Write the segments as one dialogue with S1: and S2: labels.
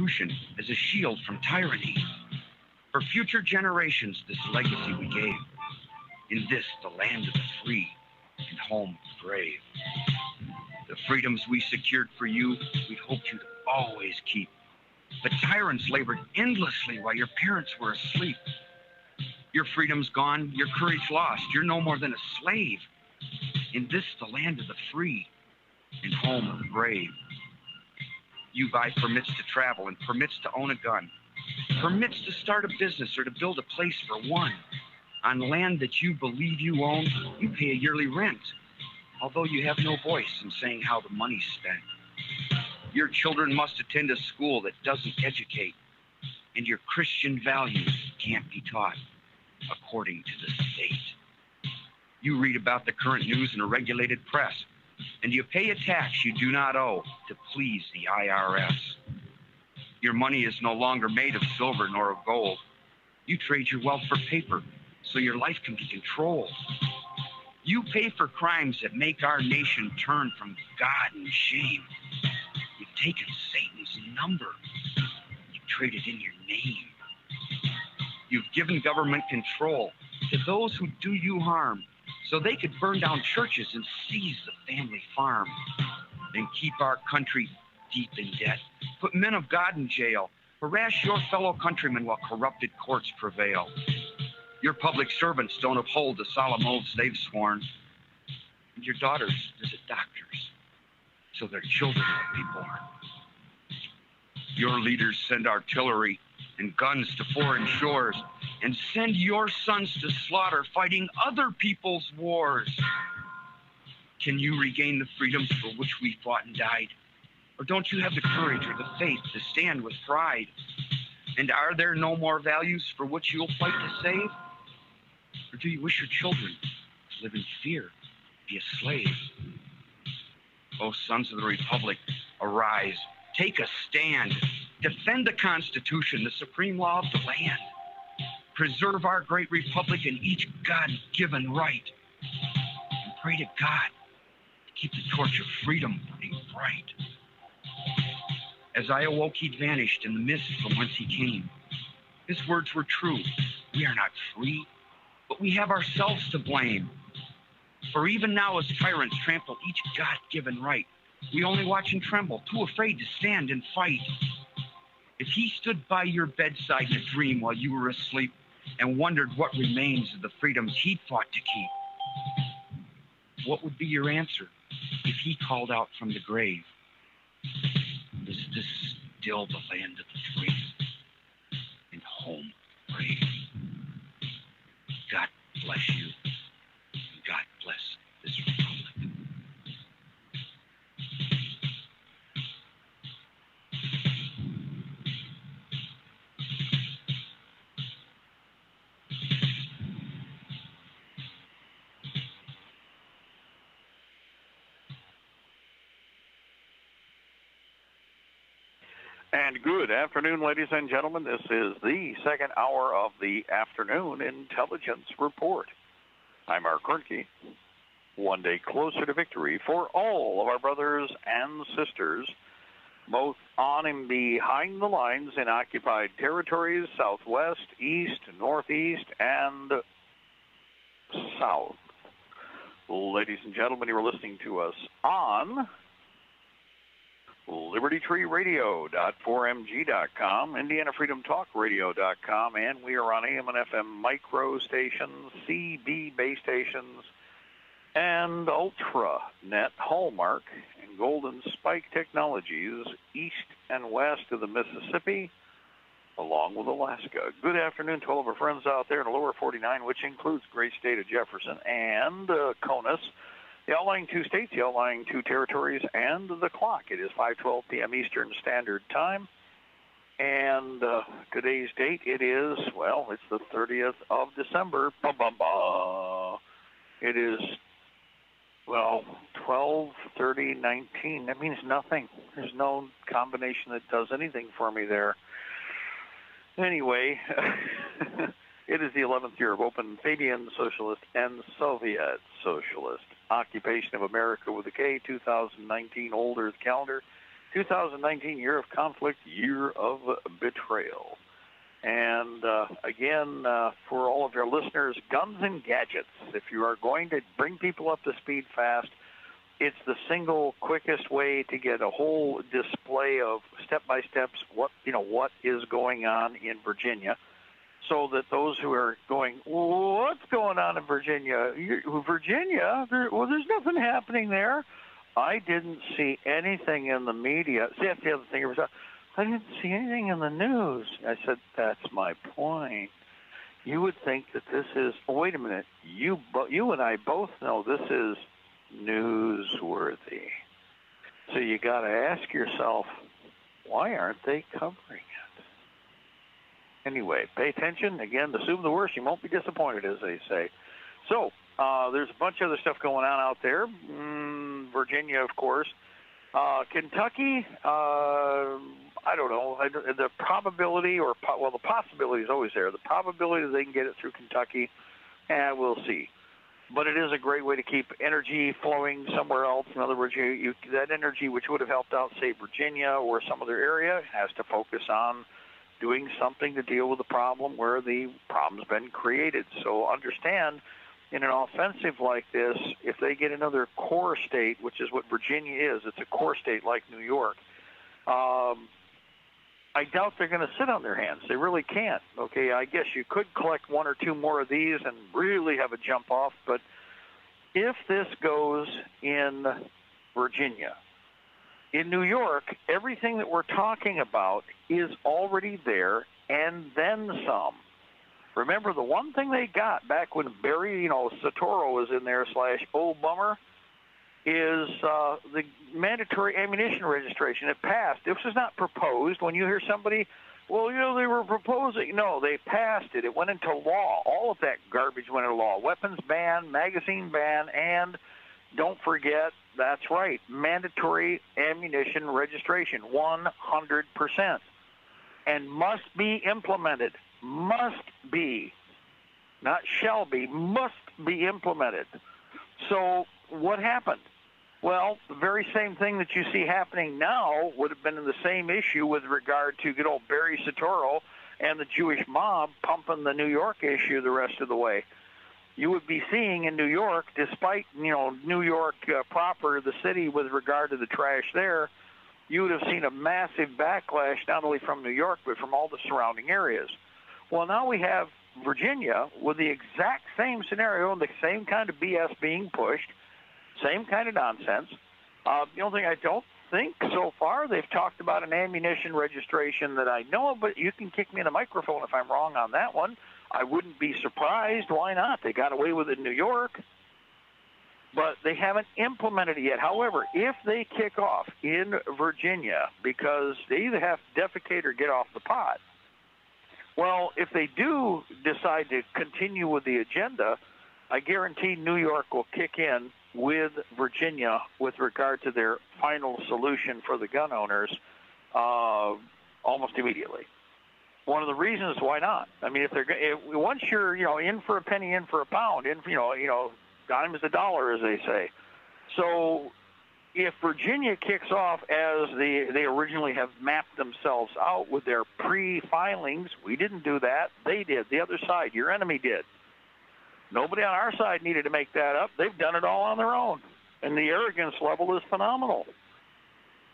S1: Constitution as a shield from tyranny. For future generations, this legacy we gave. In this, the land of the free and home of the brave. The freedoms we secured for you, we hoped you'd always keep. But tyrants labored endlessly while your parents were asleep. Your freedom's gone, your courage lost. You're no more than a slave. In this, the land of the free and home of the brave. You buy permits to travel and permits to own a gun. Permits to start a business or to build a place for one. On land that you believe you own, you pay a yearly rent, although you have no voice in saying how the money's spent. Your children must attend a school that doesn't educate, and your Christian values can't be taught according to the state. You read about the current news in a regulated press, and you pay a tax you do not owe to please the IRS. Your money is no longer made of silver nor of gold. You trade your wealth for paper so your life can be controlled. You pay for crimes that make our nation turn from God and shame. You've taken Satan's number. You've traded in your name. You've given government control to those who do you harm so they could burn down churches and seize the family farm. Then keep our country deep in debt, put men of God in jail, harass your fellow countrymen while corrupted courts prevail. Your public servants don't uphold the solemn oaths they've sworn. And your daughters visit doctors so their children will be born. Your leaders send artillery and guns to foreign shores and send your sons to slaughter fighting other people's wars. Can you regain the freedoms for which we fought and died? Or don't you have the courage or the faith to stand with pride? And are there no more values for which you'll fight to save? Or do you wish your children to live in fear, be a slave? O sons of the Republic, arise, take a stand, defend the Constitution, the supreme law of the land. Preserve our great republic and each God-given right. And pray to God to keep the torch of freedom burning bright. As I awoke, he'd vanished in the mist from whence he came. His words were true. We are not free, but we have ourselves to blame. For even now, as tyrants trample each God-given right, we only watch and tremble, too afraid to stand and fight. If he stood by your bedside in a dream while you were asleep and wondered what remains of the freedoms he'd fought to keep, what would be your answer if he called out from the grave? Is this still the land of the free and home brave? God bless you, and God bless this republic.
S2: And good afternoon, ladies and gentlemen. This is the second hour of the Afternoon Intelligence Report. I'm Mark Kernke. One day closer to victory for all of our brothers and sisters, both on and behind the lines in occupied territories, southwest, east, northeast, and south. Ladies and gentlemen, you are listening to us on LibertyTreeRadio.4MG.com, IndianaFreedomTalkRadio.com, and we are on AM and FM micro stations, CB base stations, and UltraNet Hallmark and Golden Spike Technologies east and west of the Mississippi, along with Alaska. Good afternoon to all of our friends out there in the lower 49, which includes the great state of Jefferson and CONUS, the outlying two states, the outlying two territories, and the clock. It is 5:12 p.m. Eastern Standard Time. And today's date, it is, well, it's the 30th of December. It is, well, 12/30/19. That means nothing. There's no combination that does anything for me there. Anyway, it is the 11th year of open Fabian Socialist and Soviet Socialist occupation of America with a K, 2019 Old Earth calendar, 2019 year of conflict, year of betrayal. And again, for all of your listeners, guns and gadgets. If you are going to bring people up to speed fast, it's the single quickest way to get a whole display of step-by-steps what is going on in Virginia, so that those who are going, what's going on in Virginia? Virginia? There's nothing happening there. I didn't see anything in the media. See, that's the other thing. I didn't see anything in the news. I said, that's my point. You would think that this is, wait a minute, you and I both know this is newsworthy. So you got to ask yourself, why aren't they covering it? Anyway, pay attention. Again, assume the worst. You won't be disappointed, as they say. So there's a bunch of other stuff going on out there. Virginia, of course. Kentucky, I don't know. The probability, the possibility is always there. The probability that they can get it through Kentucky, we'll see. But it is a great way to keep energy flowing somewhere else. In other words, that energy which would have helped out, say, Virginia or some other area, has to focus on doing something to deal with the problem where the problem's been created. So understand, in an offensive like this, if they get another core state, which is what Virginia is, it's a core state like New York, I doubt they're going to sit on their hands. They really can't. Okay, I guess you could collect one or two more of these and really have a jump off, but if this goes in Virginia, in New York, everything that we're talking about is already there and then some. Remember, the one thing they got back when Barry, Soetoro was in there / Old Bummer, is the mandatory ammunition registration. It passed. This was not proposed. When you hear somebody, they were proposing. No, they passed it. It went into law. All of that garbage went into law. Weapons ban, magazine ban, and don't forget, that's right, mandatory ammunition registration, 100%. And must be implemented. Must be. Not shall be. Must be implemented. So what happened? Well, the very same thing that you see happening now would have been in the same issue with regard to good old Barry Soetoro and the Jewish mob pumping the New York issue the rest of the way. You would be seeing in New York, despite, New York proper, the city, with regard to the trash there, you would have seen a massive backlash not only from New York but from all the surrounding areas. Well, now we have Virginia with the exact same scenario and the same kind of BS being pushed, same kind of nonsense. The only thing I don't think so far, they've talked about an ammunition registration that I know of, but you can kick me in the microphone if I'm wrong on that one. I wouldn't be surprised. Why not? They got away with it in New York, but they haven't implemented it yet. However, if they kick off in Virginia, because they either have to defecate or get off the pot, well, if they do decide to continue with the agenda, I guarantee New York will kick in with Virginia with regard to their final solution for the gun owners almost immediately. One of the reasons why not? I mean, once you're in for a penny, in for a pound, dime is a dollar, as they say. So if Virginia kicks off as they originally have mapped themselves out with their pre-filings, we didn't do that. They did. The other side, your enemy did. Nobody on our side needed to make that up. They've done it all on their own. And the arrogance level is phenomenal.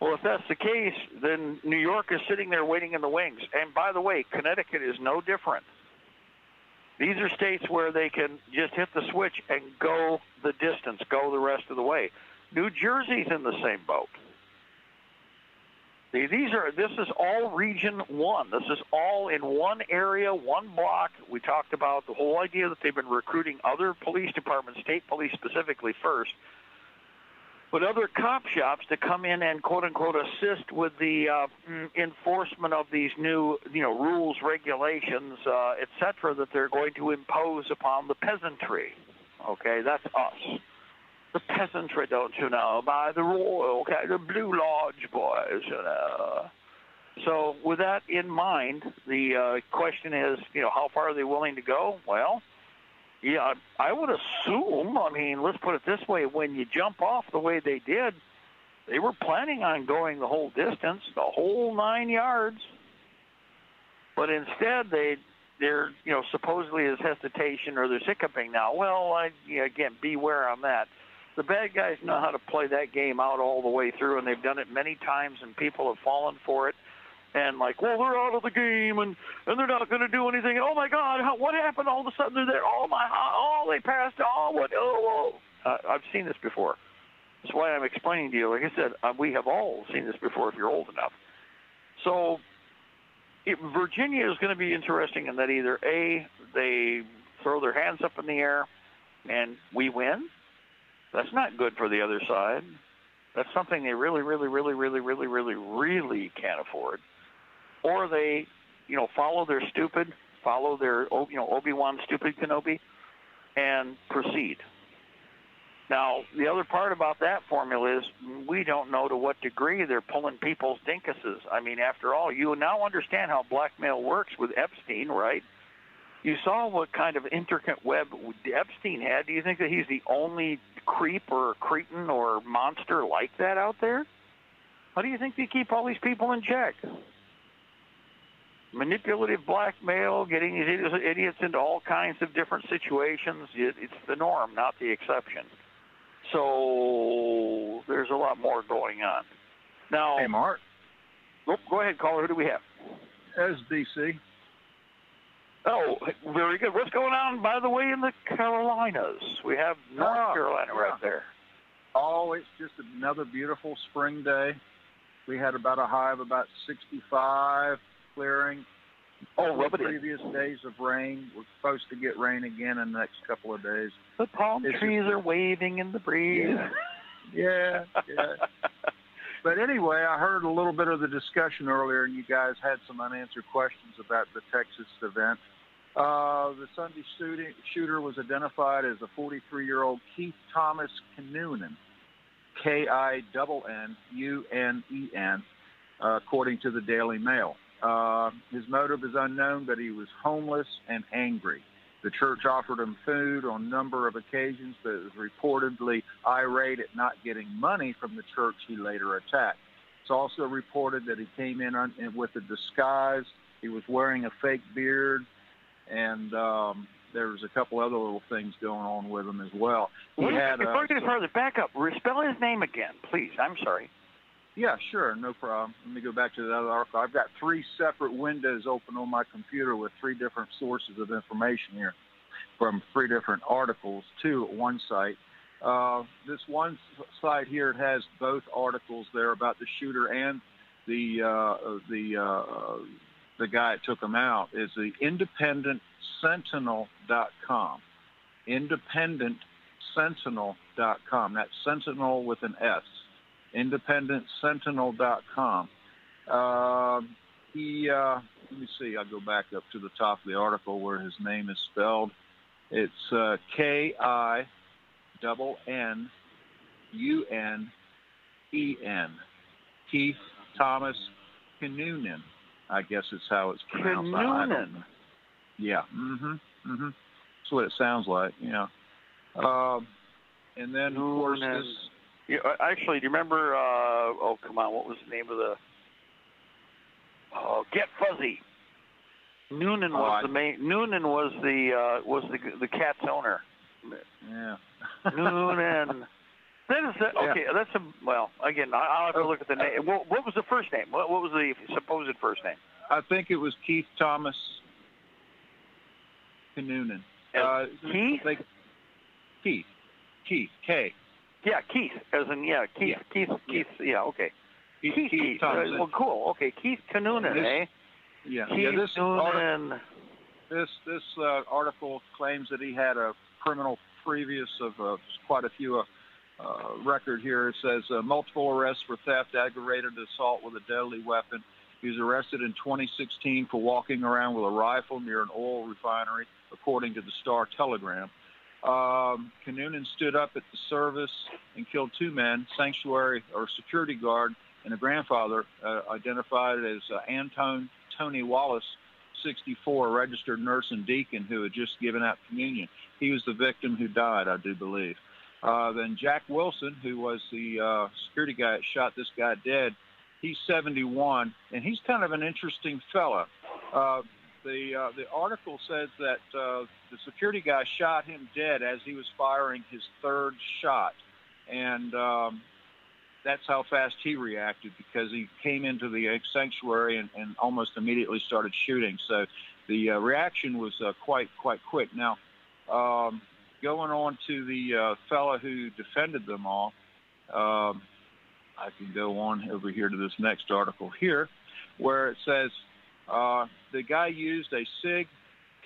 S2: Well, if that's the case, then New York is sitting there waiting in the wings. And by the way, Connecticut is no different. These are states where they can just hit the switch and go the distance, go the rest of the way. New Jersey's in the same boat. This is all Region 1. This is all in one area, one block. We talked about the whole idea that they've been recruiting other police departments, state police specifically first, but other cop shops to come in and quote-unquote assist with the enforcement of these new rules, regulations, et cetera, that they're going to impose upon the peasantry. Okay, that's us. The peasantry, don't you know, by the royal, okay, the Blue Lodge boys, So with that in mind, the question is, how far are they willing to go? Well, yeah, I would assume, let's put it this way, when you jump off the way they did, They were planning on going the whole distance, the whole 9 yards. But instead, there supposedly is hesitation or there's hiccuping now. Well, again, beware on that. The bad guys know how to play that game out all the way through, and they've done it many times, and people have fallen for it. And like, well, they're out of the game, and they're not going to do anything. And, oh, my God, what happened? All of a sudden they're there. They passed. I've seen this before. That's why I'm explaining to you. Like I said, we have all seen this before if you're old enough. So Virginia is going to be interesting in that either, A, they throw their hands up in the air and we win. That's not good for the other side. That's something they really, really, really, really, really, really, really can't afford. Or they, follow their Obi-Wan stupid Kenobi and proceed. Now, the other part about that formula is we don't know to what degree they're pulling people's dinkuses. I mean, after all, you now understand how blackmail works with Epstein, right? You saw what kind of intricate web Epstein had. Do you think that he's the only creep or cretin or monster like that out there? How do you think they keep all these people in check? Manipulative blackmail, getting these idiots into all kinds of different situations. It's the norm, not the exception. So there's a lot more going on. Now,
S3: hey, Mark.
S2: Go ahead, caller. Who do we have?
S3: SBC.
S2: Oh, very good. What's going on, by the way, in the Carolinas? We have North Carolina right there.
S3: Oh, it's just another beautiful spring day. We had about a high of about 65, clearing. Previous days of rain. We're supposed to get rain again in the next couple of days.
S2: The palm trees are waving in the breeze.
S3: Yeah. But anyway, I heard a little bit of the discussion earlier, and you guys had some unanswered questions about the Texas event. The Sunday shooter was identified as a 43-year-old Keith Thomas Kinnunen, Kinnungen, according to the Daily Mail. His motive is unknown, but he was homeless and angry. The church offered him food on a number of occasions, but was reportedly irate at not getting money from the church he later attacked. It's also reported that he came in with a disguise. He was wearing a fake beard, and there was a couple other little things going on with him as well.
S2: Before you get further, back up. Spell his name again, please. I'm sorry.
S3: Yeah, sure, no problem. Let me go back to the other article. I've got 3 separate windows open on my computer with 3 different sources of information here from 3 different articles, 2 at one site. This one site here, it has both articles there about the shooter and the guy that took him out. Is the IndependentSentinel.com. IndependentSentinel.com. That's Sentinel with an S. IndependentSentinel.com. Let me see. I'll go back up to the top of the article where his name is spelled. It's Kinnuen. Keith Thomas Kinnunen. I guess it's how it's pronounced.
S2: Kinnunen.
S3: Yeah. That's what it sounds like. Yeah. And then, of course, this.
S2: Actually, do you remember? Come on! What was the name of the? Get Fuzzy. Noonan was the main. Noonan was the cat's owner.
S3: Yeah.
S2: Noonan. Okay.
S3: Yeah.
S2: That's again, I'll have to look at the name. What was the first name? What was the supposed first name?
S3: I think it was Keith Thomas Kinnunen.
S2: Keith.
S3: Keith. K.
S2: Yeah, Keith, as in, Keith. Keith, okay. Keith. Well, cool. Okay, Keith Kinnunen, eh?
S3: Yeah.
S2: Keith Kinnunen.
S3: This article claims that he had a criminal previous of quite a few record here. It says multiple arrests for theft, aggravated assault with a deadly weapon. He was arrested in 2016 for walking around with a rifle near an oil refinery, according to the Star Telegram. Kinnunen stood up at the service and killed 2 men, sanctuary or security guard, and a grandfather identified as Tony Wallace, 64, a registered nurse and deacon who had just given out communion. He was the victim who died, I do believe. Then Jack Wilson, who was the security guy that shot this guy dead, he's 71, and he's kind of an interesting fella. The article says that the security guy shot him dead as he was firing his third shot, and that's how fast he reacted, because he came into the sanctuary and almost immediately started shooting. So the reaction was quite quick. Now, going on to the fella who defended them all, I can go on over here to this next article here, where it says the guy used a SIG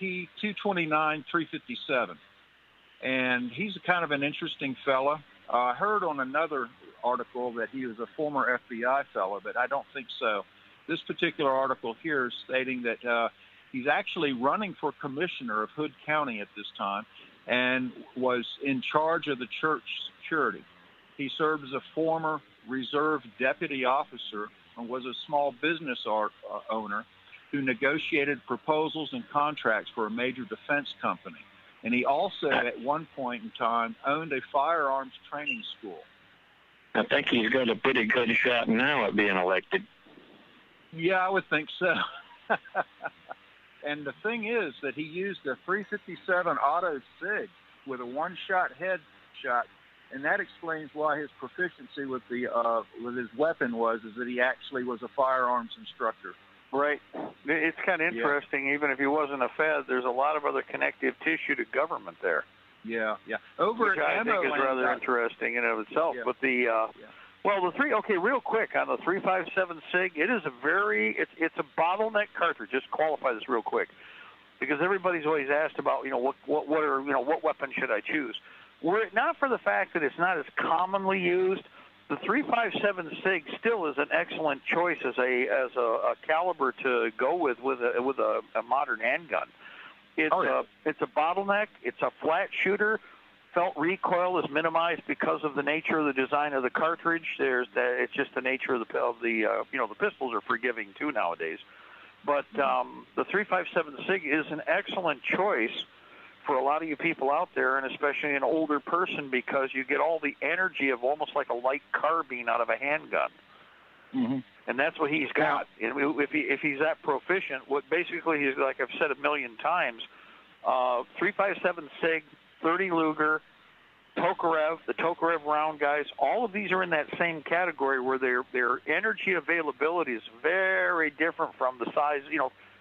S3: P229 357, and he's kind of an interesting fella. I heard on another article that he was a former FBI fellow, but I don't think so. This particular article here is stating that he's actually running for commissioner of Hood County at this time and was in charge of the church security. He served as a former reserve deputy officer and was a small business owner who negotiated proposals and contracts for a major defense company. And he also, at one point in time, owned a firearms training school.
S4: I think he's got a pretty good shot now at being elected.
S3: Yeah, I would think so. And the thing is that he used a 357 auto SIG with a one-shot headshot, and that explains why his proficiency with his weapon is that he actually was a firearms instructor.
S2: Right. It's kind of interesting. Yeah. Even if he wasn't a Fed, there's a lot of other connective tissue to government there.
S3: Yeah.
S2: Which I think is rather interesting in and of itself. Yeah. But real quick on the 357 SIG, it is it's a bottleneck cartridge. Just qualify this real quick, because everybody's always asked about what weapon should I choose. Were it not for the fact that it's not as commonly used, the 357 SIG still is an excellent choice as a caliber to go with a modern handgun. It's a bottleneck. It's a flat shooter. Felt recoil is minimized because of the nature of the design of the cartridge. It's just the nature of the pistols are forgiving too nowadays. But the 357 SIG is an excellent choice for a lot of you people out there, and especially an older person, because you get all the energy of almost like a light carbine out of a handgun.
S3: Mm-hmm.
S2: And that's what he's got. And if he's that proficient, what basically he's, like I've said a million times, 357 SIG, 30 Luger, Tokarev, the Tokarev round guys, all of these are in that same category where their energy availability is very different from the size.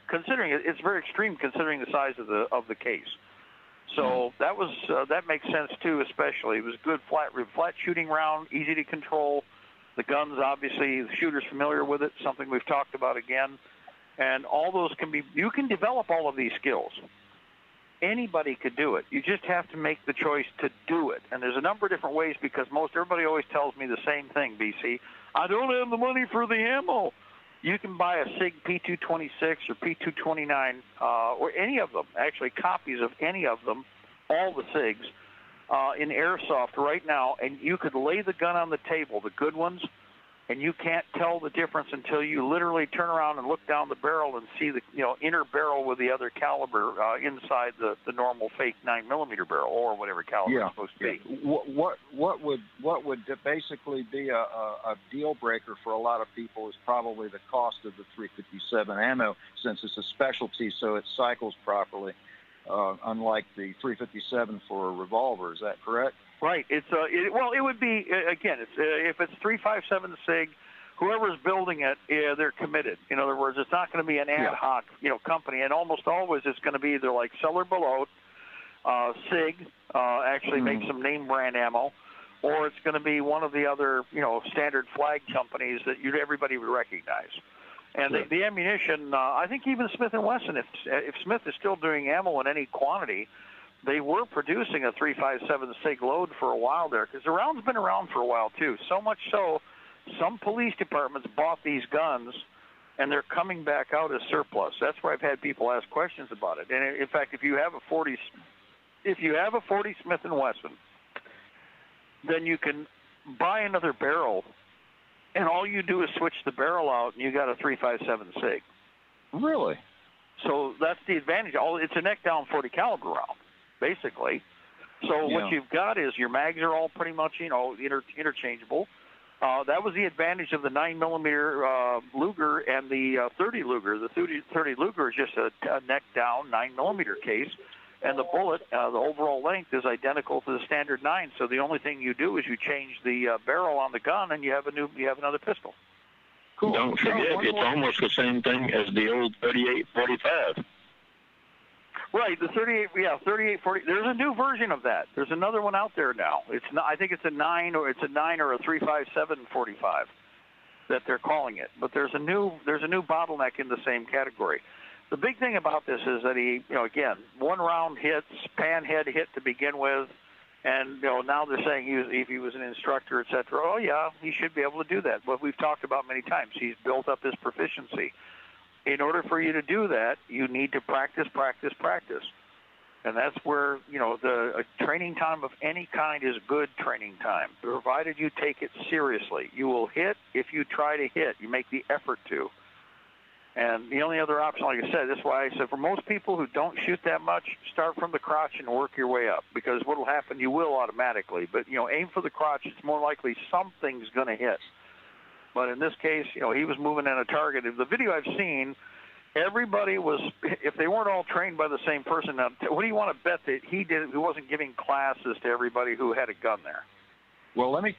S2: Considering it's very extreme considering the size of the case. So that makes sense too. Especially it was good flat shooting round, easy to control. The guns, obviously, the shooter's familiar with it, something we've talked about again. And all those you can develop all of these skills. Anybody could do it. You just have to make the choice to do it. And there's a number of different ways, because everybody always tells me the same thing, BC. I don't have the money for the ammo. You can buy a SIG P226 or P229, or any of them, actually copies of any of them, all the SIGs, in airsoft right now, and you could lay the gun on the table, the good ones, and you can't tell the difference until you literally turn around and look down the barrel and see the inner barrel with the other caliber inside the normal fake 9mm barrel or whatever caliber it's supposed to be.
S3: What would basically be a deal breaker for a lot of people is probably the cost of the 357 ammo, since it's a specialty, so it cycles properly, unlike the 357 for a revolver. Is that correct?
S2: Right. It would be, again, if it's 357 SIG, whoever's building it, they're committed. In other words, it's not going to be an ad hoc, company, and almost always it's going to be either like Cellar Below, SIG, actually makes some name brand ammo, or it's going to be one of the other, standard flag companies that everybody would recognize. And the ammunition, I think even Smith & Wesson, if Smith is still doing ammo in any quantity, they were producing a 357 SIG load for a while there, because the round's been around for a while too. So much so, some police departments bought these guns, and they're coming back out as surplus. That's where I've had people ask questions about it. And in fact, if you have a 40 Smith & Wesson, then you can buy another barrel, and all you do is switch the barrel out, and you got a 357 SIG.
S3: Really?
S2: So that's the advantage. It's a neck down 40 caliber round, basically. So what you've got is your mags are all pretty much, interchangeable. That was the advantage of the 9mm Luger and the 30 Luger. The 30 Luger is just a neck down 9mm case, and the bullet, the overall length is identical to the standard 9. So the only thing you do is you change the barrel on the gun, and you have another pistol.
S4: Cool. Don't forget, it's almost the same thing as the old 38-45.
S2: Right, the 38-40. There's a new version of that. There's another one out there now. It's not, I think it's a 9 or a 357-45 that they're calling it. But there's a new bottleneck in the same category. The big thing about this is that he, again, one round hits, pan head hit to begin with, and now they're saying if he was an instructor, et cetera. Oh yeah, he should be able to do that. But we've talked about many times. He's built up his proficiency. In order for you to do that, you need to practice. And that's where, the training time of any kind is good training time, provided you take it seriously. You will hit if you try to hit. You make the effort to. And the only other option, like I said, that's why I said for most people who don't shoot that much, start from the crotch and work your way up. Because what will happen, you will automatically. But, aim for the crotch. It's more likely something's going to hit. But in this case, he was moving in a target. In the video I've seen, everybody was, if they weren't all trained by the same person, now, what do you want to bet that he wasn't giving classes to everybody who had a gun there?
S3: Well, let me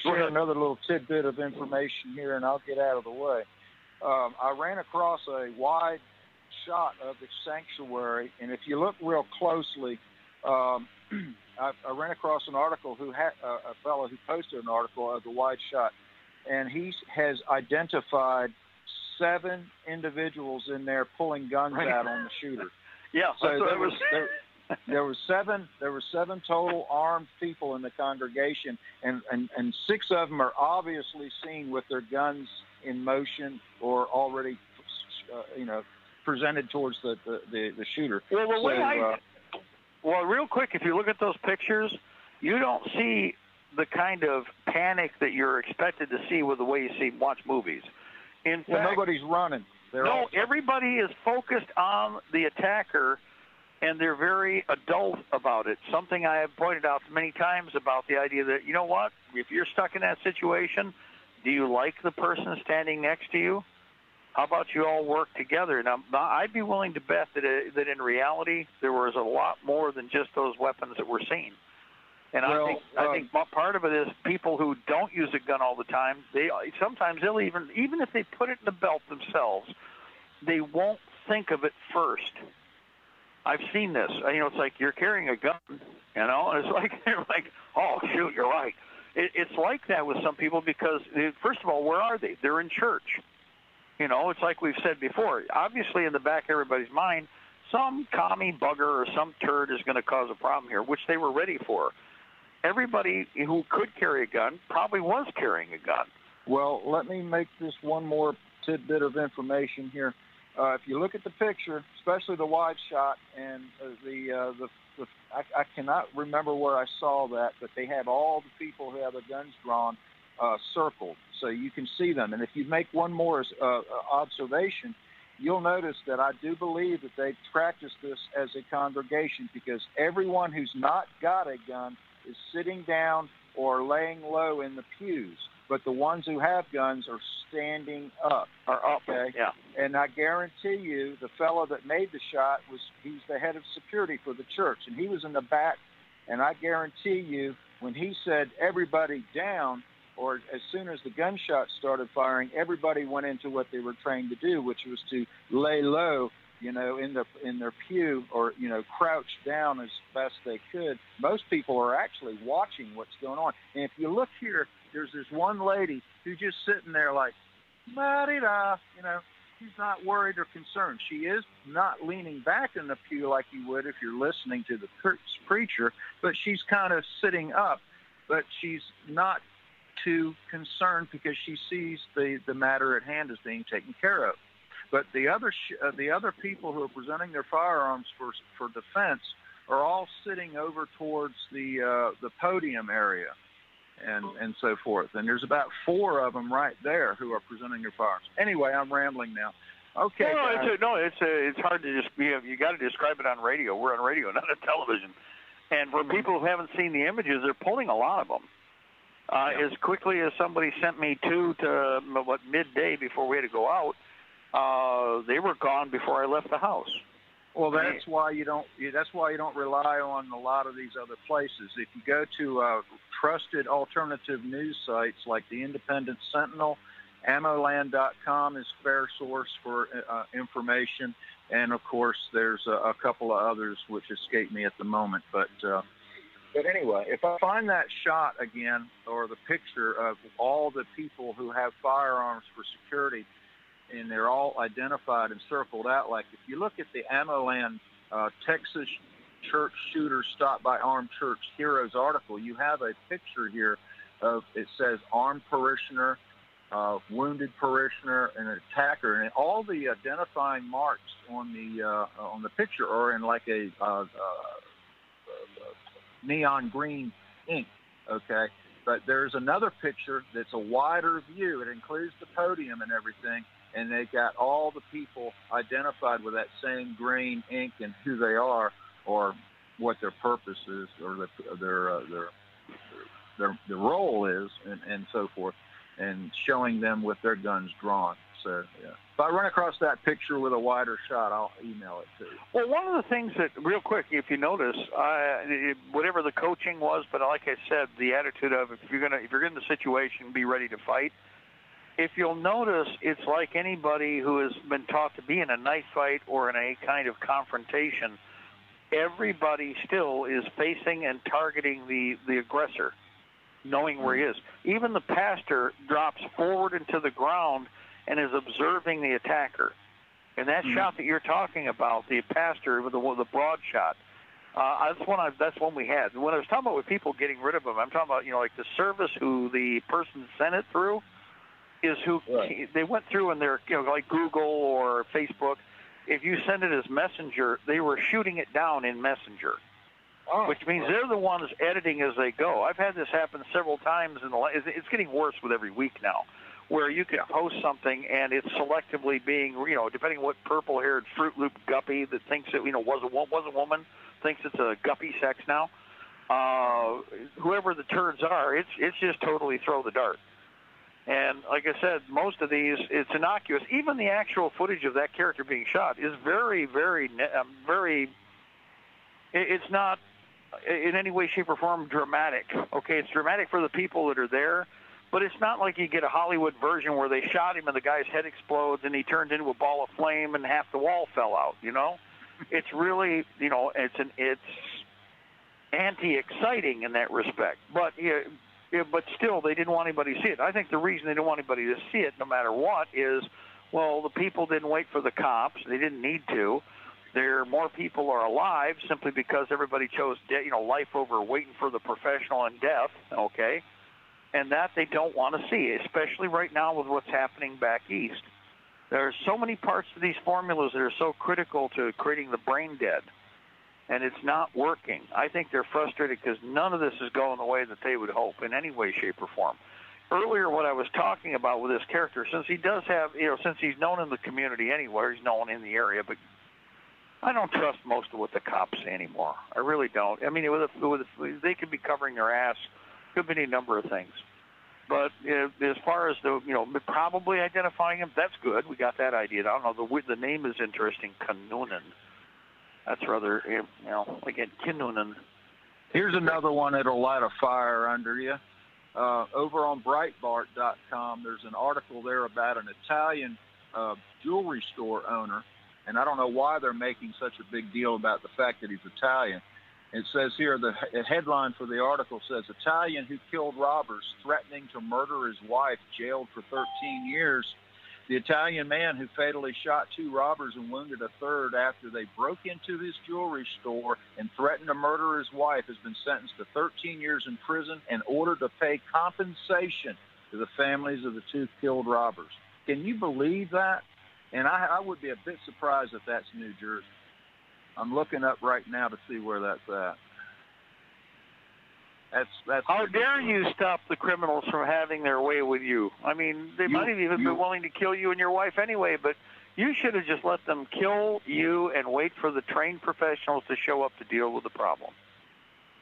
S3: share another little tidbit of information here, and I'll get out of the way. I ran across a wide shot of the sanctuary, and if you look real closely, I ran across an article a fellow who posted an article of the wide shot. And he has identified 7 individuals in there pulling guns out on the shooter.
S2: Yeah,
S3: so there were 7 total armed people in the congregation, and 6 of them are obviously seen with their guns in motion or already, presented towards the shooter.
S2: Well, real quick, if you look at those pictures, you don't see the kind of panic that you're expected to see with the way you watch movies. In fact,
S3: nobody's running.
S2: Everybody is focused on the attacker, and they're very adult about it. Something I have pointed out many times about the idea that, if you're stuck in that situation, do you like the person standing next to you? How about you all work together? Now, I'd be willing to bet that in reality there was a lot more than just those weapons that were seen. And I think part of it is people who don't use a gun all the time. Sometimes they'll even if they put it in the belt themselves, they won't think of it first. I've seen this. It's like you're carrying a gun, and it's like they're like, oh shoot, you're right. It's like that with some people because first of all, where are they? They're in church. It's like we've said before. Obviously, in the back of everybody's mind, some commie bugger or some turd is going to cause a problem here, which they were ready for. Everybody who could carry a gun probably was carrying a gun.
S3: Well, let me make this one more tidbit of information here. If you look at the picture, especially the wide shot, and I cannot remember where I saw that, but they have all the people who have the guns drawn circled, so you can see them. And if you make one more observation, you'll notice that I do believe that they practice this as a congregation, because everyone who's not got a gun is sitting down or laying low in the pews, but the ones who have guns are standing up. Okay?
S2: Yeah.
S3: And I guarantee you, the fellow that made the shot he's the head of security for the church, and he was in the back. And I guarantee you, when he said everybody down, or as soon as the gunshot started firing, everybody went into what they were trained to do, which was to lay low, in their pew, or crouch down as best they could. Most people are actually watching what's going on. And if you look here, there's this one lady who's just sitting there like, la-di-da, she's not worried or concerned. She is not leaning back in the pew like you would if you're listening to the preacher, but she's kind of sitting up. But she's not too concerned because she sees the matter at hand as being taken care of. But the other people who are presenting their firearms for defense are all sitting over towards the podium area, and so forth. And there's about 4 of them right there who are presenting their firearms. Anyway, I'm rambling now. Okay.
S2: It's hard to just you got to describe it on radio. We're on radio, not on television. And for people who haven't seen the images, they're pulling a lot of them. As quickly as somebody sent me two to midday before we had to go out, they were gone before I left the house.
S3: Well, that's why you don't. That's why you don't rely on a lot of these other places. If you go to trusted alternative news sites like the Independent Sentinel, AmmoLand.com is fair source for information, and of course there's a couple of others which escape me at the moment. But anyway, if I find that shot again or the picture of all the people who have firearms for security, and they're all identified and circled out, like if you look at the AmmoLand Texas church shooter stopped by armed church heroes article, you have a picture here of, it says armed parishioner, wounded parishioner, and an attacker, and all the identifying marks on the picture are in like a neon green ink, okay? But there's another picture that's a wider view. It includes the podium and everything, and they got all the people identified with that same green ink and who they are or what their purpose is or their role is and so forth, and showing them with their guns drawn. So, yeah. If I run across that picture with a wider shot, I'll email it to you.
S2: Well, one of the things that, real quick, if you notice, whatever the coaching was, but like I said, the attitude of if you're in the situation, be ready to fight. If you'll notice, it's like anybody who has been taught to be in a knife fight or in a kind of confrontation. Everybody still is facing and targeting the aggressor, knowing where he is. Even the pastor drops forward into the ground and is observing the attacker. And that shot that you're talking about, the pastor with the broad shot, that's one we had. When I was talking about with people getting rid of them, I'm talking about, like the service who the person sent it through is who they went through in their, like Google or Facebook. If you send it as Messenger, they were shooting it down in Messenger, which means they're the ones editing as they go. I've had this happen several times it's getting worse with every week now, where you can post something and it's selectively being, depending on what purple-haired Fruit Loop guppy that thinks it, was a woman, thinks it's a guppy sex now. Whoever the turds are, it's just totally throw the dart. And like I said, most of these, it's innocuous. Even the actual footage of that character being shot is very, very, it's not in any way, shape, or form dramatic. Okay, it's dramatic for the people that are there, but it's not like you get a Hollywood version where they shot him and the guy's head explodes and he turned into a ball of flame and half the wall fell out, It's really, it's anti-exciting in that respect. But but still, they didn't want anybody to see it. I think the reason they didn't want anybody to see it, no matter what, is, well, the people didn't wait for the cops. They didn't need to. More people are alive simply because everybody chose, life over waiting for the professional and death, okay? And that they don't want to see, especially right now with what's happening back east. There are so many parts of these formulas that are so critical to creating the brain dead, and it's not working. I think they're frustrated because none of this is going the way that they would hope in any way, shape, or form. Earlier, what I was talking about with this character, since he does have, since he's known in the community anywhere, he's known in the area, but I don't trust most of what the cops say anymore. I really don't. I mean, they could be covering their ass. Could be any number of things. But as far as probably identifying him, that's good. We got that idea. I don't know. The name is interesting, Kinnunen. That's rather, again, Kinnunen.
S3: Here's another one that'll light a fire under you. Over on Breitbart.com, there's an article there about an Italian jewelry store owner, and I don't know why they're making such a big deal about the fact that he's Italian. It says here, the headline for the article says, Italian who killed robbers threatening to murder his wife jailed for 13 years. The Italian man who fatally shot 2 robbers and wounded a third after they broke into his jewelry store and threatened to murder his wife has been sentenced to 13 years in prison and ordered to pay compensation to the families of the 2 killed robbers. Can you believe that? And I would be a bit surprised if that's New Jersey. I'm looking up right now to see where that's at. That's
S2: How dare you stop the criminals from having their way with you? I mean, they might have even been willing to kill you and your wife anyway, but you should have just let them kill you and wait for the trained professionals to show up to deal with the problem.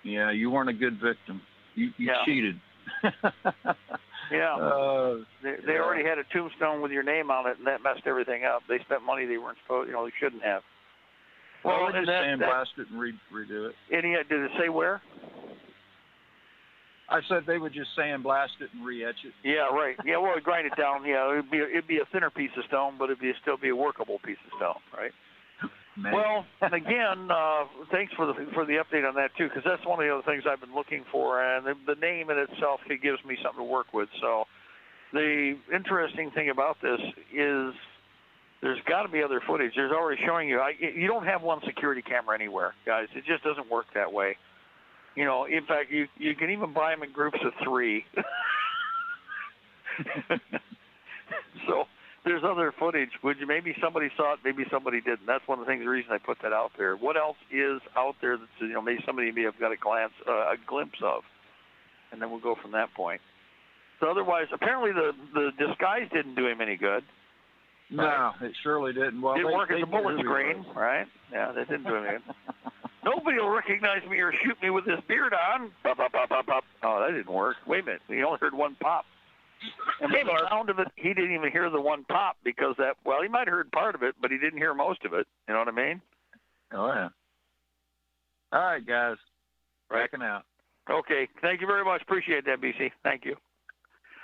S3: Yeah, you weren't a good victim. You cheated.
S2: Yeah. They already had a tombstone with your name on it, and that messed everything up. They spent money they weren't supposed, they shouldn't have.
S3: Well, they just sandblast it and redo it.
S2: Did it say where?
S3: I said they would just sandblast it and re-etch it.
S2: Yeah, right. Yeah, well, grind it down. Yeah, it'd be a thinner piece of stone, but it'd still be a workable piece of stone, right?
S3: Man.
S2: Well, again, thanks for the update on that too, because that's one of the other things I've been looking for, and the name in itself, it gives me something to work with. So, the interesting thing about this is there's got to be other footage. There's already showing you. You don't have one security camera anywhere, guys. It just doesn't work that way. In fact, you can even buy them in groups of 3. So there's other footage. Maybe somebody saw it, maybe somebody didn't. That's one of the things. The reason I put that out there. What else is out there that maybe somebody may have got a glimpse of, and then we'll go from that point. So otherwise, apparently the disguise didn't do him any good.
S3: No, it surely didn't. Well,
S2: didn't work as a bullet screen, right? Yeah, that didn't do anything. Nobody will recognize me or shoot me with this beard on. Pop, pop, pop, pop, pop. Oh, that didn't work. Wait a minute. He only heard one pop. And by the sound of it, he didn't even hear the one pop because he might have heard part of it, but he didn't hear most of it. You know what I mean?
S3: Oh, yeah. All right, guys. Backing out.
S2: Okay. Thank you very much. Appreciate that, BC. Thank you.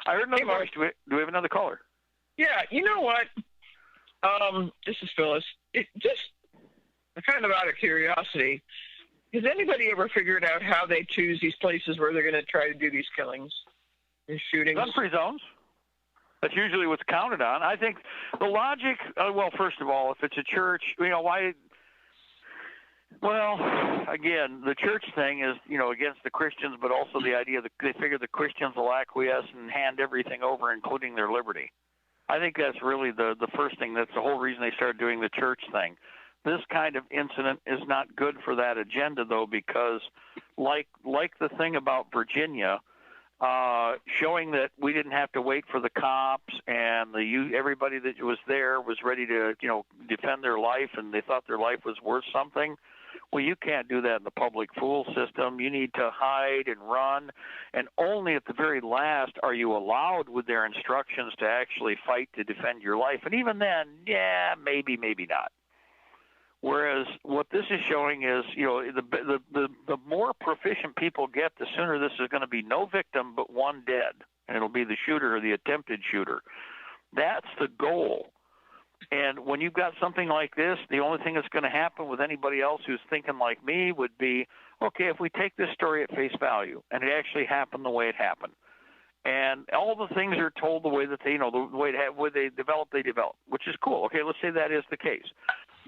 S2: I heard another voice. Do we have another caller?
S5: Yeah, you know what? This is Phyllis. Just kind of out of curiosity, has anybody ever figured out how they choose these places where they're going to try to do these killings, these shootings?
S2: Gun-free zones. That's usually what's counted on. I think the logic, first of all, if it's a church, why? Well, again, the church thing is, against the Christians, but also the idea that they figure the Christians will acquiesce and hand everything over, including their liberty. I think that's really the first thing. That's the whole reason they started doing the church thing. This kind of incident is not good for that agenda, though, because like the thing about Virginia, showing that we didn't have to wait for the cops and everybody that was there was ready to, defend their life and they thought their life was worth something. Well, you can't do that in the public fool system. You need to hide and run, and only at the very last are you allowed with their instructions to actually fight to defend your life. And even then, yeah, maybe not. Whereas what this is showing is, the more proficient people get, the sooner this is going to be no victim but one dead, and it'll be the shooter or the attempted shooter. That's the goal. And when you've got something like this, the only thing that's going to happen with anybody else who's thinking like me would be, okay, if we take this story at face value, and it actually happened the way it happened, and all the things are told the way that they, the way they develop, which is cool. Okay, let's say that is the case.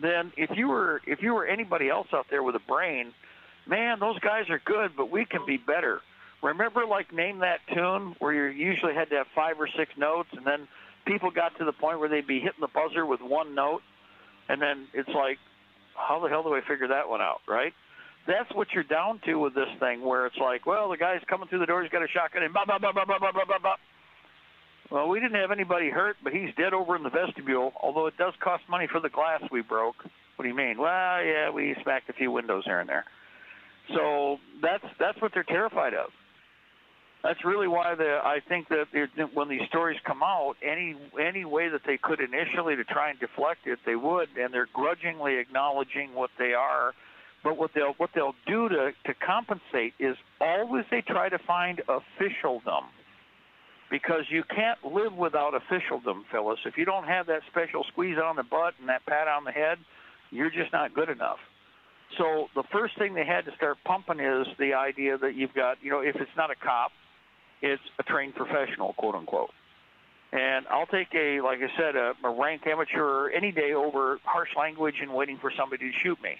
S2: Then if you were anybody else out there with a brain, man, those guys are good, but we can be better. Remember, Name That Tune, where you usually had to have 5 or 6 notes, and then people got to the point where they'd be hitting the buzzer with one note, and then it's like, how the hell do I figure that one out, right? That's what you're down to with this thing, where it's like, well, the guy's coming through the door, he's got a shotgun, and blah, blah, blah, blah, blah, blah, blah, blah. Well, we didn't have anybody hurt, but he's dead over in the vestibule, although it does cost money for the glass we broke. What do you mean? Well, yeah, we smacked a few windows here and there. So that's what they're terrified of. That's really why I think that when these stories come out, any way that they could initially to try and deflect it, they would, and they're grudgingly acknowledging what they are. But what they'll do to compensate is always they try to find officialdom, because you can't live without officialdom, Phyllis. If you don't have that special squeeze on the butt and that pat on the head, you're just not good enough. So the first thing they had to start pumping is the idea that you've got, if it's not a cop, it's a trained professional, quote unquote. And I'll take like I said, a rank amateur any day over harsh language and waiting for somebody to shoot me.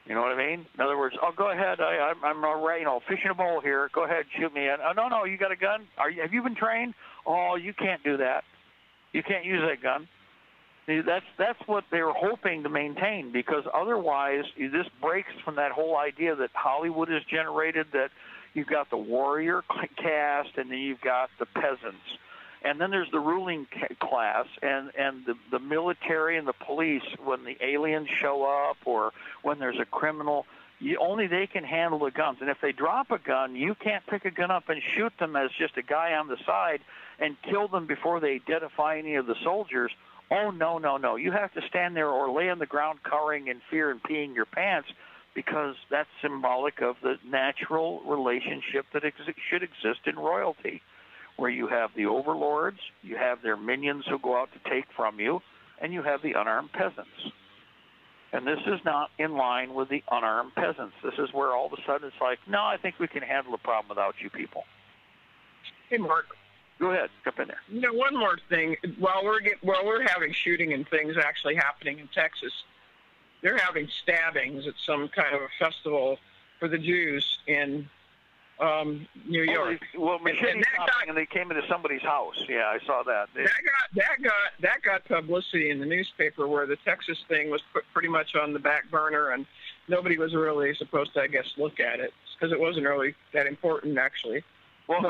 S2: You know what I mean? In other words, go ahead. I'm all right. Fishing a bowl here. Go ahead, shoot me. And no, you got a gun? Have you been trained? Oh, you can't do that. You can't use that gun. That's what they're hoping to maintain, because otherwise this breaks from that whole idea that Hollywood has generated, that you've got the warrior caste and then you've got the peasants. And then there's the ruling class and the military and the police when the aliens show up or when there's a criminal. only they can handle the guns. And if they drop a gun, you can't pick a gun up and shoot them as just a guy on the side and kill them before they identify any of the soldiers. Oh, no, no, no. You have to stand there or lay on the ground cowering in fear and peeing your pants, because that's symbolic of the natural relationship that should exist in royalty, where you have the overlords, you have their minions who go out to take from you, and you have the unarmed peasants. And this is not in line with the unarmed peasants. This is where all of a sudden it's like, no, I think we can handle the problem without you people.
S5: Hey, Mark.
S2: Go ahead, jump in there.
S5: You know, one more thing. While we're having shooting and things actually happening in Texas, they're having stabbings at some kind of a festival for the Jews in New York.
S2: Well, machete chopping, and they came into somebody's house. Yeah, I saw that.
S5: That got publicity in the newspaper, where the Texas thing was put pretty much on the back burner, and nobody was really supposed to, I guess, look at it, because it wasn't really that important, actually.
S2: Well,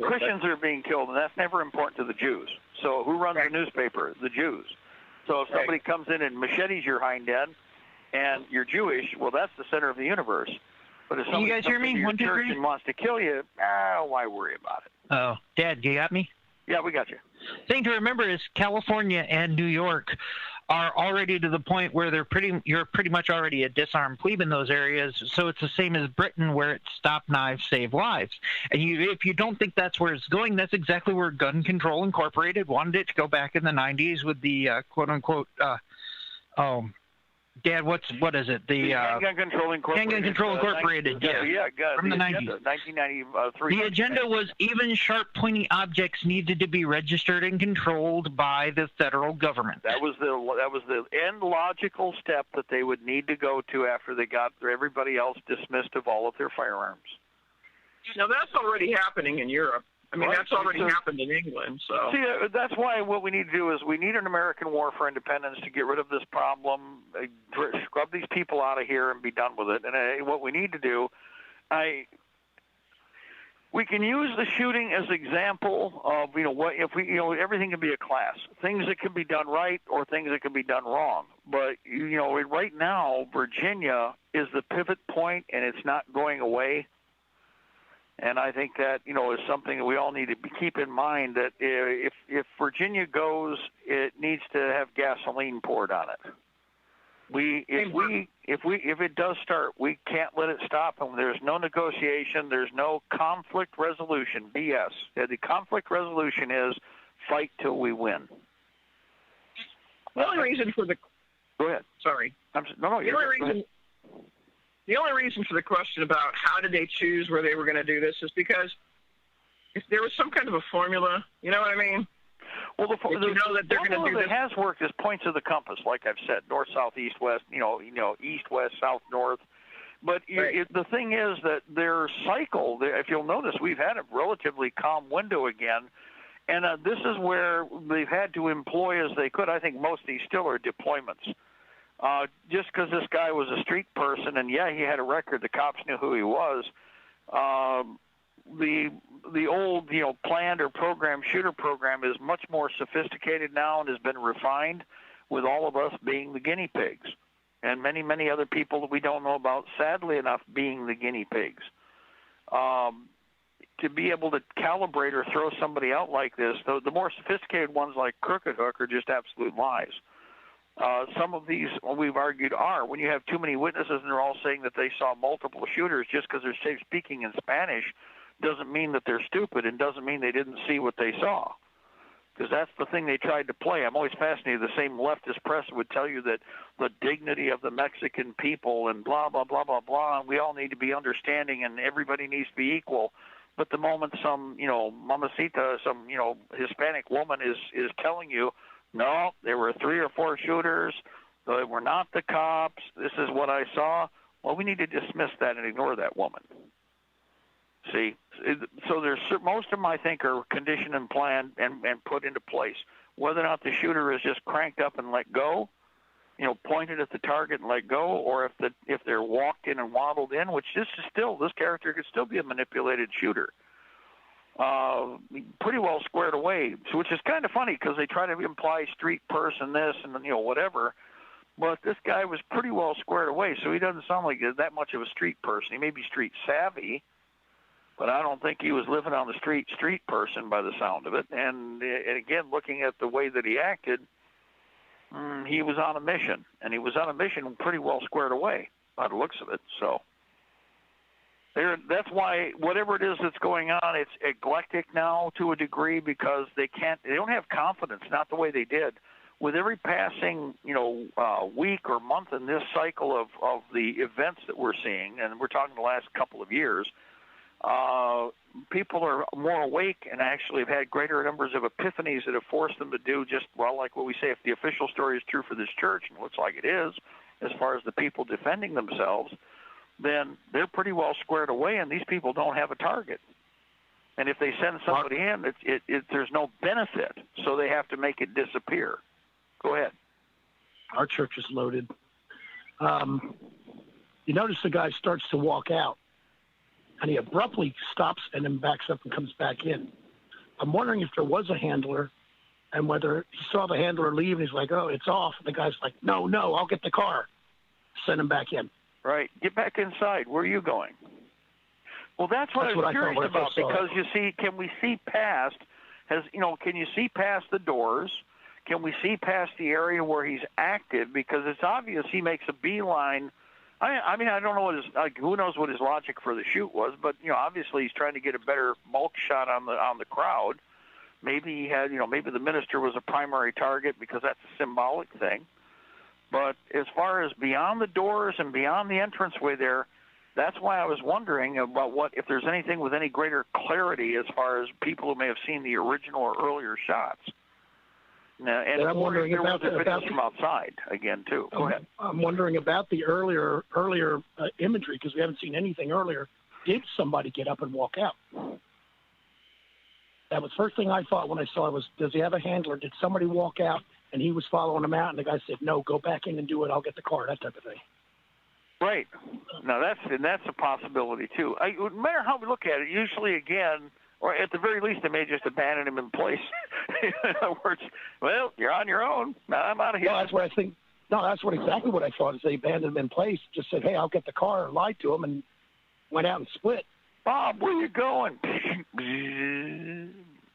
S2: Christians are being killed, and that's never important to the Jews. So who runs the newspaper? The Jews. So if somebody comes in and machetes your hind end, and you're Jewish, well, that's the center of the universe. But if somebody comes into your church and wants to kill you, why worry about it?
S6: Oh, Dad, you got me?
S2: Yeah, we got you.
S6: Thing to remember is California and New York are already to the point where you're pretty much already a disarmed plebe in those areas. So it's the same as Britain, where it's stop knives, save lives. And if you don't think that's where it's going, that's exactly where Gun Control Incorporated wanted it to go back in the 90s with the quote-unquote Dad, what is it? The
S2: Handgun Control Incorporated.
S6: Handgun Control Incorporated,
S2: from
S6: the 90s.
S2: 1993.
S6: The agenda was even sharp, pointy objects needed to be registered and controlled by the federal government.
S2: That was the end logical step that they would need to go to after they got everybody else dismissed of all of their firearms.
S5: Now, that's already happening in Europe. I mean, that's already happened in England. So
S2: see, that's why what we need to do is we need an American war for independence to get rid of this problem, scrub these people out of here and be done with it. And what we need to do, we can use the shooting as an example of, what if we, everything can be a class, things that can be done right or things that can be done wrong. But right now, Virginia is the pivot point, and it's not going away. And I think that, is something that we all need to keep in mind, that if Virginia goes, it needs to have gasoline poured on it. If it does start, we can't let it stop. And there's no negotiation. There's no conflict resolution. BS. The conflict resolution is fight till we win.
S5: The only reason for the...
S2: Go ahead.
S5: Sorry. The only reason for the question about how did they choose where they were going to do this is because if there was some kind of a formula, you know what I mean?
S2: Well, the
S5: that they're going to do this.
S2: That has worked is points of the compass, like I've said, north, south, east, west. East, west, south, north. But the thing is that their cycle. If you'll notice, we've had a relatively calm window again, and this is where they've had to employ as they could. I think most of these still are deployments. Just because this guy was a street person, and he had a record, the cops knew who he was. The old, planned or programmed shooter program is much more sophisticated now and has been refined, with all of us being the guinea pigs, and many, many other people that we don't know about, sadly enough, being the guinea pigs. To be able to calibrate or throw somebody out like this, the more sophisticated ones like Crooked Hook are just absolute lies. Some of these, we've argued, are. When you have too many witnesses and they're all saying that they saw multiple shooters, just because they're speaking in Spanish doesn't mean that they're stupid, and doesn't mean they didn't see what they saw. Because that's the thing they tried to play. I'm always fascinated. The same leftist press would tell you that the dignity of the Mexican people and blah, blah, blah, blah, blah, and we all need to be understanding and everybody needs to be equal. But the moment some, mamacita, some, Hispanic woman is telling you, no, there were 3 or 4 shooters. They were not the cops. This is what I saw. Well, we need to dismiss that and ignore that woman. See? So there's most of them, I think, are conditioned and planned and put into place. Whether or not the shooter is just cranked up and let go, pointed at the target and let go, or if they're walked in and waddled in, which this character could still be a manipulated shooter. Pretty well squared away, which is kind of funny because they try to imply street person this and whatever, But this guy was pretty well squared away, so he doesn't sound like that much of a street person. He may be street savvy, but I don't think he was living on the street person by the sound of it. And again, looking at the way that he acted, he was on a mission, and he was on a mission pretty well squared away by the looks of it. So that's why whatever it is that's going on, it's eclectic now to a degree, because they don't have confidence, not the way they did. With every passing, week or month in this cycle of the events that we're seeing, and we're talking the last couple of years, people are more awake and actually have had greater numbers of epiphanies that have forced them to do just, well, like what we say, if the official story is true for this church, and it looks like it is, as far as the people defending themselves, then they're pretty well squared away, and these people don't have a target. And if they send somebody in, there's no benefit, so they have to make it disappear. Go ahead.
S7: Our church is loaded. You notice the guy starts to walk out, and he abruptly stops and then backs up and comes back in. I'm wondering if there was a handler, and whether he saw the handler leave, and he's like, oh, it's off. And the guy's like, no, I'll get the car. Send him back in.
S2: Right. Get back inside. Where are you going? Well, that's what I was curious about, because you see, can we see past? Can you see past the doors? Can we see past the area where he's active? Because it's obvious he makes a beeline. I mean, I don't know who knows what his logic for the shoot was, but obviously he's trying to get a better bulk shot on the crowd. Maybe he had, maybe the minister was a primary target because that's a symbolic thing. But as far as beyond the doors and beyond the entranceway there, that's why I was wondering about if there's anything with any greater clarity as far as people who may have seen the original or earlier shots. And I'm wondering about from outside again too. Go ahead.
S7: I'm wondering about the earlier imagery, because we haven't seen anything earlier. Did somebody get up and walk out? That was the first thing I thought when I saw it was, does he have a handler? Did somebody walk out and he was following him out, and the guy said, no, go back in and do it. I'll get the car. That type of thing. Right.
S2: Now that's a possibility too. No matter how we look at it, usually again. Or at the very least, they may just abandon him in place. In other words, well, you're on your own. I'm out of here.
S7: No, that's what I think. No, that's exactly what I thought. Is they abandoned him in place, just said, hey, I'll get the car, lied to him, and went out and split.
S2: Bob, where you going?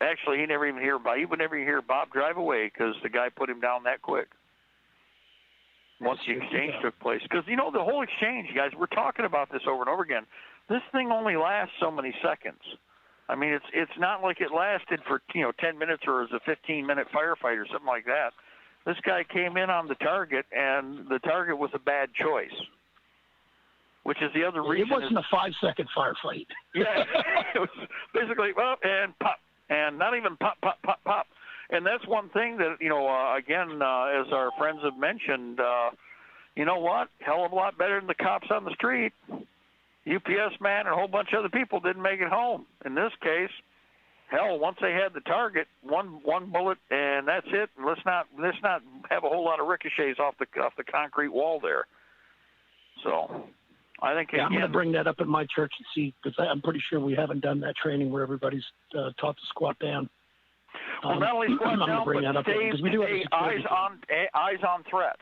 S2: Actually, he never even hear Bob. He would never hear Bob drive away because the guy put him down that quick. Once the exchange took place. Because, the whole exchange, guys, we're talking about this over and over again. This thing only lasts so many seconds. I mean, it's not like it lasted for 10 minutes or it was a 15-minute firefight or something like that. This guy came in on the target, and the target was a bad choice, which is the other reason.
S7: It wasn't a 5-second firefight.
S2: Yeah, it was basically up and pop, and not even pop, pop, pop, pop. And that's one thing that again, as our friends have mentioned, you know what? Hell of a lot better than the cops on the street. UPS man and a whole bunch of other people didn't make it home. In this case, hell, once they had the target, one bullet, and that's it. And let's not have a whole lot of ricochets off the concrete wall there. So, I think
S7: I'm going to bring that up at my church and see, because I'm pretty sure we haven't done that training where everybody's taught to squat down.
S2: Well, not only squat down, but stay eyes on threat.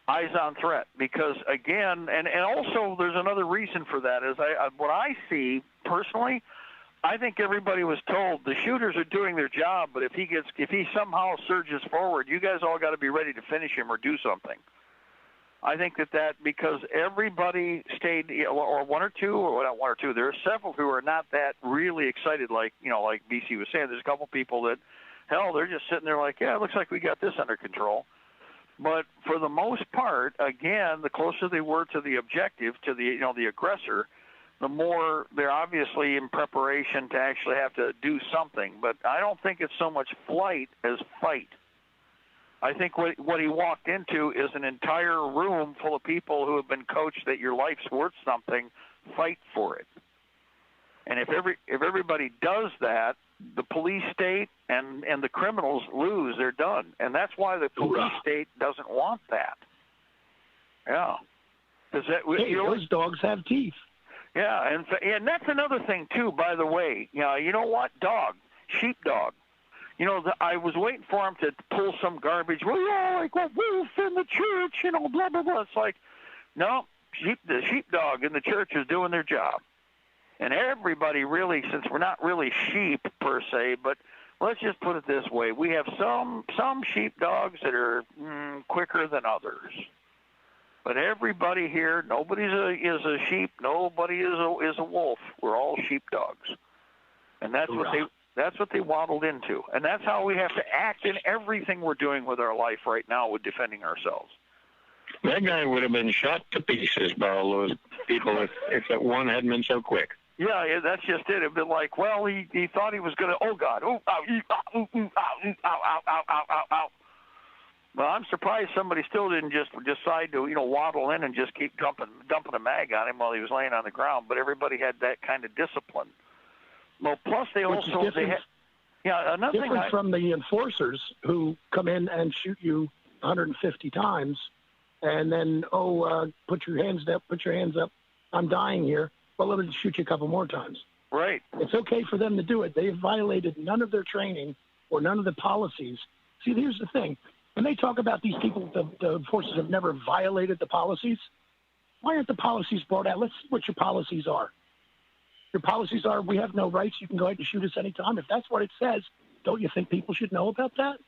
S2: Eyes on threat, because again, and also there's another reason for that. Is what I see personally, I think everybody was told the shooters are doing their job, but if he somehow surges forward, you guys all got to be ready to finish him or do something. I think that because everybody stayed, or one or two, or not one or two. There are several who are not that really excited, like BC was saying. There's a couple people that, hell, they're just sitting there like, yeah, it looks like we got this under control. But for the most part, again, the closer they were to the objective, to the aggressor, the more they're obviously in preparation to actually have to do something. But I don't think it's so much flight as fight. I think what he walked into is an entire room full of people who have been coached that your life's worth something. Fight for it. And if everybody does that, the police state and the criminals lose. They're done. And that's why the police state doesn't want that. Yeah.
S7: Those dogs have teeth.
S2: Yeah, and that's another thing, too, by the way. You know what? Sheepdog. I was waiting for him to pull some garbage. Well, yeah, like a wolf in the church, blah, blah, blah. It's like, no, the sheepdog in the church is doing their job. And everybody really, since we're not really sheep per se, but let's just put it this way. We have some sheepdogs that are quicker than others. But everybody here, nobody is a sheep, nobody is a wolf. We're all sheepdogs. And that's what they waddled into. And that's how we have to act in everything we're doing with our life right now with defending ourselves.
S4: That guy would have been shot to pieces by all those people if that one hadn't been so quick.
S2: Yeah, that's just it. It'd been like, well, he thought he was going to, oh, God, oh, ow, ow, ow, ow, ow, ow, ow, ow, ow. Well, I'm surprised somebody still didn't just decide to, waddle in and just keep dumping a mag on him while he was laying on the ground. But everybody had that kind of discipline. Well, plus another thing
S7: from the enforcers who come in and shoot you 150 times, and then put your hands up, I'm dying here. Well, let me shoot you a couple more times.
S2: Right.
S7: It's okay for them to do it. They've violated none of their training or none of the policies. See, here's the thing. When they talk about these people, the enforcers have never violated the policies. Why aren't the policies brought out? Let's see what your policies are. Your policies are, we have no rights. You can go ahead and shoot us anytime. If that's what it says, don't you think people should know about that?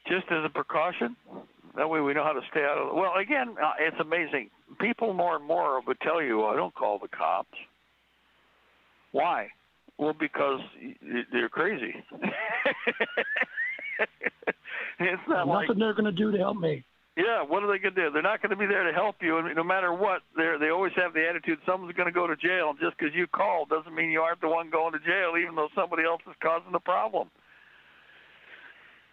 S2: Just as a precaution? That way we know how to stay out of it. Well, again, it's amazing. People more and more would tell you, I don't call the cops. Why? Well, because they're crazy. It's not
S7: nothing they're going to do to help me.
S2: Yeah, what are they going to do? They're not going to be there to help you, and no matter what, they always have the attitude someone's going to go to jail, and just because you called doesn't mean you aren't the one going to jail, even though somebody else is causing the problem.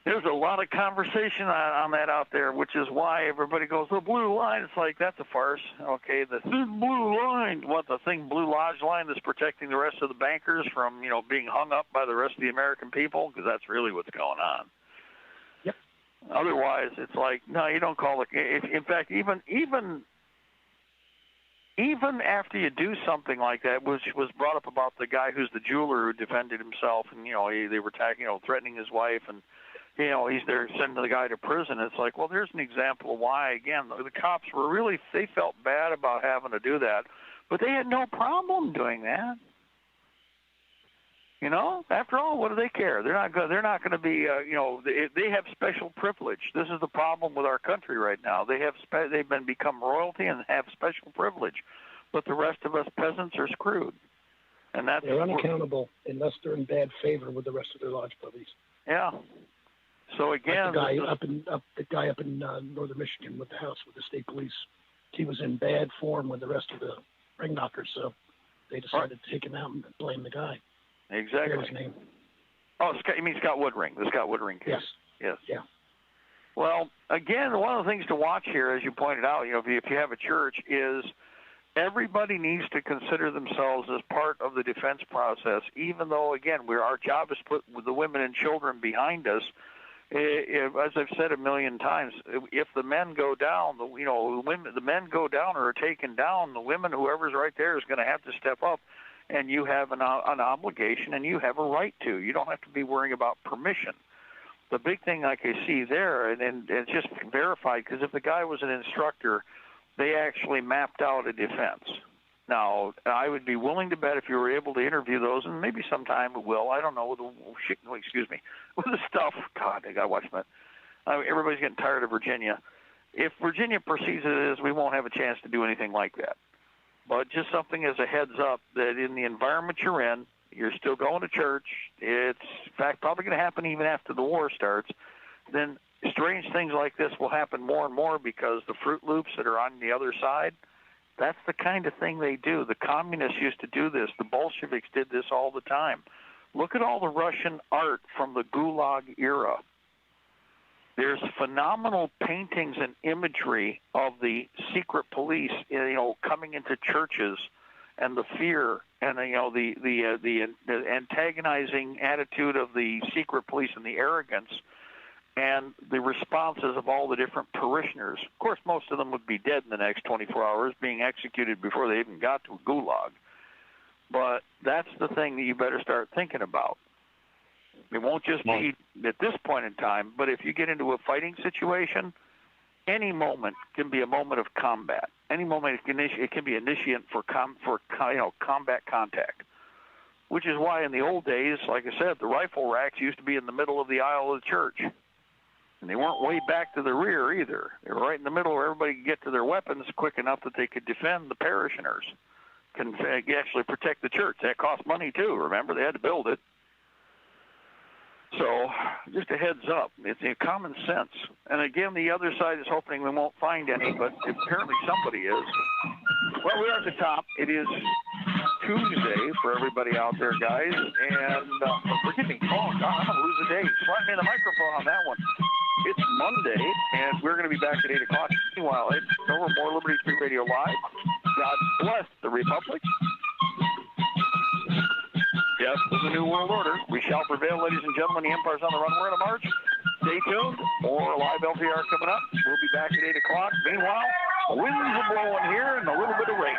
S2: There's a lot of conversation on that out there, which is why everybody goes, the blue line. It's like, that's a farce. Okay, the thin blue line, blue lodge line that's protecting the rest of the bankers from, being hung up by the rest of the American people, because that's really what's going on.
S7: Yep.
S2: Otherwise, it's like, no, you don't call it. In fact, even after you do something like that, which was brought up about the guy who's the jeweler who defended himself, and they were threatening his wife, and he's there sending the guy to prison. It's like, well, there's an example of why, again, the cops they felt bad about having to do that, but they had no problem doing that. After all, what do they care? They're not going to be, they have special privilege. This is the problem with our country right now. They've become royalty and have special privilege, but the rest of us peasants are screwed. And
S7: they're unaccountable unless they're in bad favor with the rest of their lodge buddies.
S2: Yeah. So again,
S7: the guy up in northern Michigan with the house with the state police, he was in bad form with the rest of the ring knockers, so they decided to take him out and blame the guy.
S2: Exactly.
S7: What's his name?
S2: Oh, you mean Scott Woodring, the Scott Woodring case?
S7: Yes.
S2: Yeah. Well, again, one of the things to watch here, as you pointed out, if you have a church, is everybody needs to consider themselves as part of the defense process, even though, again, our job is to put the women and children behind us. As I've said a million times, if the men go down, the men go down or are taken down, the women, whoever's right there, is going to have to step up, and you have an obligation and you have a right to. You don't have to be worrying about permission. The big thing I can see there, and it's just verified, because if the guy was an instructor, they actually mapped out a defense. Now, I would be willing to bet if you were able to interview those, and maybe sometime we will, I don't know, with the stuff, God, I got to watch that. Everybody's getting tired of Virginia. If Virginia proceeds as it is, we won't have a chance to do anything like that. But just something as a heads up that in the environment you're in, you're still going to church. It's, in fact, probably going to happen even after the war starts. Then strange things like this will happen more and more because the Fruit Loops that are on the other side, that's the kind of thing they do. The communists used to do this. The Bolsheviks did this all the time. Look at all the Russian art from the Gulag era. There's phenomenal paintings and imagery of the secret police, coming into churches, and the fear and the antagonizing attitude of the secret police and the arrogance, and the responses of all the different parishioners. Of course, most of them would be dead in the next 24 hours, being executed before they even got to a gulag. But that's the thing that you better start thinking about. It won't just be at this point in time, but if you get into a fighting situation, any moment can be a moment of combat. Any moment it can be initiant for combat contact, which is why in the old days, like I said, the rifle racks used to be in the middle of the aisle of the church. And they weren't way back to the rear either. They were right in the middle where everybody could get to their weapons quick enough that they could defend the parishioners, can actually protect the church. That cost money too, remember? They had to build it. So, just a heads up, it's common sense. And again, the other side is hoping we won't find any, but apparently somebody is. Well, we are at the top. It is Tuesday for everybody out there, guys. And forgive me. Oh, God, I'm going to lose a day. Slap me in the microphone on that one. It's Monday, and we're going to be back at 8 o'clock. Meanwhile, it's over more Liberty Free Radio Live. God bless the Republic. Yes, for the New World Order. We shall prevail, ladies and gentlemen. The Empire's on the run. We're in a march. Stay tuned. More live LPR coming up. We'll be back at 8 o'clock. Meanwhile, the winds are blowing here and a little bit of rain.